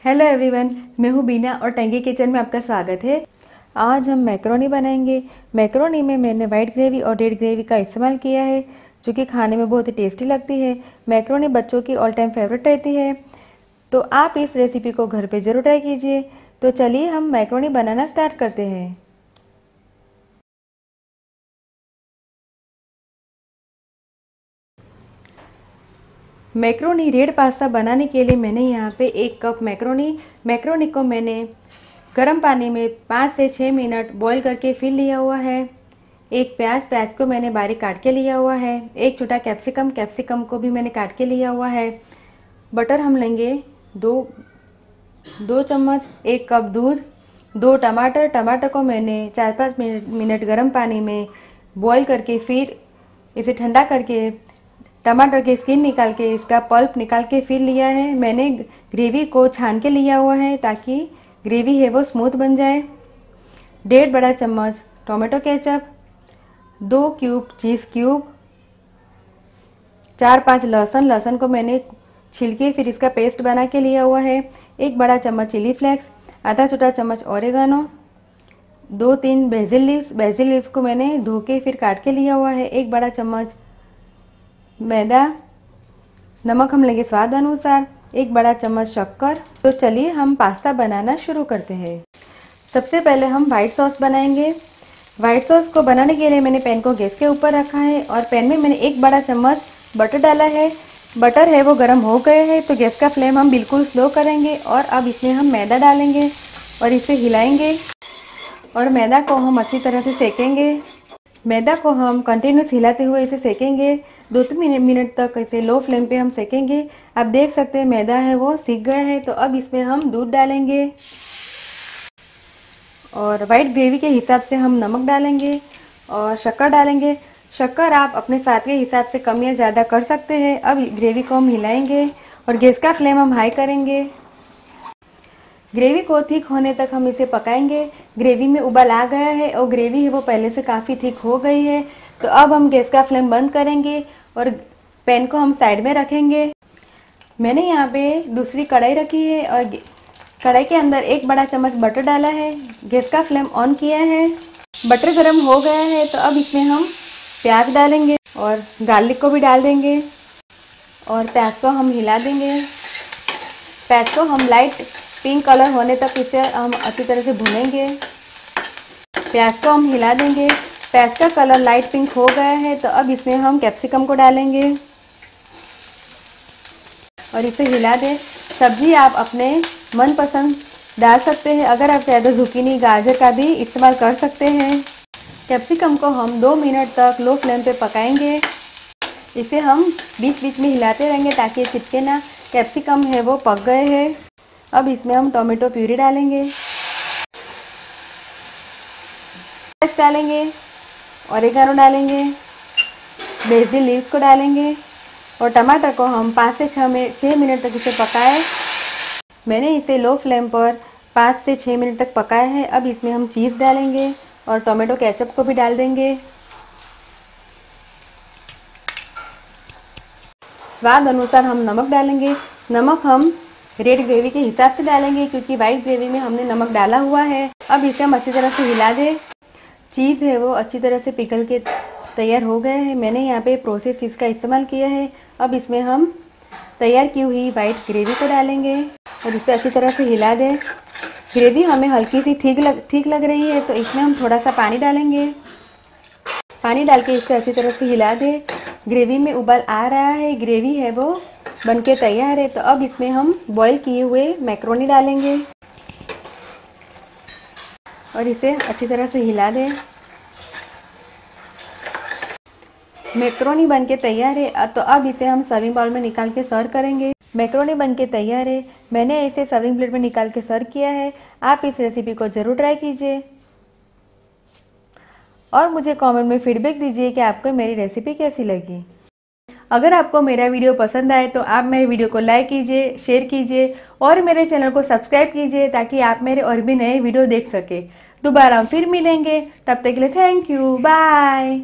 Hello everyone, मैं हूँ बीना और टंकी किचन में आपका स्वागत है। आज हम मैक्रोनी बनाएंगे। मैक्रोनी में मैंने वाइट ग्रेवी और रेड ग्रेवी का इस्तेमाल किया है, जो कि खाने में बहुत ही टेस्टी लगती है। मैक्रोनी बच्चों की ऑल टाइम फेवरेट रहती है, तो आप इस रेसिपी को घर पे ज़रूर ट्राई कीजिए। तो चलिए हम मैक्रोनी बनाना स्टार्ट करते हैं। मैक्रोनी रेड पास्ता बनाने के लिए मैंने यहाँ पे 1 कप मैक्रोनी को मैंने गर्म पानी में 5 से 6 मिनट बॉईल करके फिर लिया हुआ है। एक प्याज को मैंने बारीक काट के लिया हुआ है। एक छोटा कैप्सिकम को भी मैंने काट के लिया हुआ है। बटर हम लेंगे दो चम्मच, 1 कप दूध, 2 टमाटर को मैंने 4-5 मिनट गर्म पानी में बॉईल करके फिर इसे ठंडा करके टमाटर की स्किन निकाल के इसका पल्प निकाल के फिर लिया है। मैंने ग्रेवी को छान के लिया हुआ है ताकि ग्रेवी है वो स्मूथ बन जाए। 1.5 बड़ा चम्मच टोमेटो केचप, 2 क्यूब चीज़ क्यूब, 4-5 लहसुन को मैंने छिल के फिर इसका पेस्ट बना के लिया हुआ है। 1 बड़ा चम्मच चिली फ्लेक्स, आधा छोटा चम्मच ओरेगानो, 2-3 बेसिल लीव्स को मैंने धो के फिर काट के लिया हुआ है। 1 बड़ा चम्मच मैदा, नमक हम लेंगे स्वाद अनुसार, 1 बड़ा चम्मच शक्कर। तो चलिए हम पास्ता बनाना शुरू करते हैं। सबसे पहले हम वाइट सॉस बनाएंगे। वाइट सॉस को बनाने के लिए मैंने पैन को गैस के ऊपर रखा है और पैन में मैंने 1 बड़ा चम्मच बटर डाला है। बटर है वो गर्म हो गए हैं, तो गैस का फ्लेम हम बिल्कुल स्लो करेंगे और अब इसमें हम मैदा डालेंगे और इसे हिलाएंगे और मैदा को हम अच्छी तरह से सेकेंगे। मैदा को हम कंटिन्यूस हिलाते हुए इसे सेकेंगे। 2-3 मिनट तक इसे लो फ्लेम पे हम सेकेंगे। आप देख सकते हैं मैदा है वो सीख गया है। तो अब इसमें हम दूध डालेंगे और वाइट ग्रेवी के हिसाब से हम नमक डालेंगे और शक्कर डालेंगे। शक्कर आप अपने स्वाद के हिसाब से कम या ज़्यादा कर सकते हैं। अब ग्रेवी को हम हिलाएंगे और गैस का फ्लेम हम हाई करेंगे। ग्रेवी को थिक होने तक हम इसे पकाएंगे। ग्रेवी में उबाल आ गया है और ग्रेवी है वो पहले से काफ़ी थिक हो गई है। तो अब हम गैस का फ्लेम बंद करेंगे और पैन को हम साइड में रखेंगे। मैंने यहाँ पे दूसरी कढ़ाई रखी है और कढ़ाई के अंदर 1 बड़ा चम्मच बटर डाला है। गैस का फ्लेम ऑन किया है। बटर गर्म हो गया है, तो अब इसमें हम प्याज डालेंगे और गार्लिक को भी डाल देंगे और प्याज को हम हिला देंगे। प्याज को हम लाइट पिंक कलर होने तक इसे हम अच्छी तरह से भूनेंगे। प्याज को हम हिला देंगे। प्याज का कलर लाइट पिंक हो गया है, तो अब इसमें हम कैप्सिकम को डालेंगे और इसे हिला दें। सब्जी आप अपने मनपसंद डाल सकते हैं। अगर आप ज़्यादा zucchini गाजर का भी इस्तेमाल कर सकते हैं। कैप्सिकम को हम 2 मिनट तक लो फ्लेम पे पकाएंगे। इसे हम बीच बीच में हिलाते रहेंगे ताकि चिपके ना। कैप्सिकम है वो पक गए हैं। अब इसमें हम टोमेटो प्यूरी डालेंगे, ओरेगानो डालेंगे, बेसिल लीव्स को डालेंगे और टमाटर को हम 5 से 6 मिनट तक इसे पकाए। मैंने इसे लो फ्लेम पर 5 से 6 मिनट तक पकाया है। अब इसमें हम चीज़ डालेंगे और टोमेटो केचप को भी डाल देंगे। स्वाद अनुसार हम नमक डालेंगे। नमक हम रेड ग्रेवी के हिसाब से डालेंगे क्योंकि वाइट ग्रेवी में हमने नमक डाला हुआ है। अब इसे हम अच्छी तरह से हिला दें। चीज़ है वो अच्छी तरह से पिघल के तैयार हो गए हैं। मैंने यहाँ पे प्रोसेस चीज़ का इस्तेमाल किया है। अब इसमें हम तैयार की हुई वाइट ग्रेवी को डालेंगे और इसे अच्छी तरह से हिला दें। ग्रेवी हमें हल्की सी ठीक लग रही है, तो इसमें हम थोड़ा सा पानी डालेंगे। पानी डाल के इसे अच्छी तरह से हिला दें। ग्रेवी में उबाल आ रहा है, ग्रेवी है वो बनके तैयार है। तो अब इसमें हम बॉईल किए हुए मैक्रोनी डालेंगे और इसे अच्छी तरह से हिला दें। मैक्रोनी बनके तैयार है। तो अब इसे हम सर्विंग बाउल में निकाल के सर्व करेंगे। मैक्रोनी बनके तैयार है। मैंने इसे सर्विंग प्लेट में निकाल के सर्व किया है। आप इस रेसिपी को ज़रूर ट्राई कीजिए और मुझे कमेंट में फीडबैक दीजिए कि आपको मेरी रेसिपी कैसी लगी। अगर आपको मेरा वीडियो पसंद आए तो आप मेरे वीडियो को लाइक कीजिए, शेयर कीजिए और मेरे चैनल को सब्सक्राइब कीजिए ताकि आप मेरे और भी नए वीडियो देख सके। दोबारा हम फिर मिलेंगे, तब तक के लिए थैंक यू, बाय।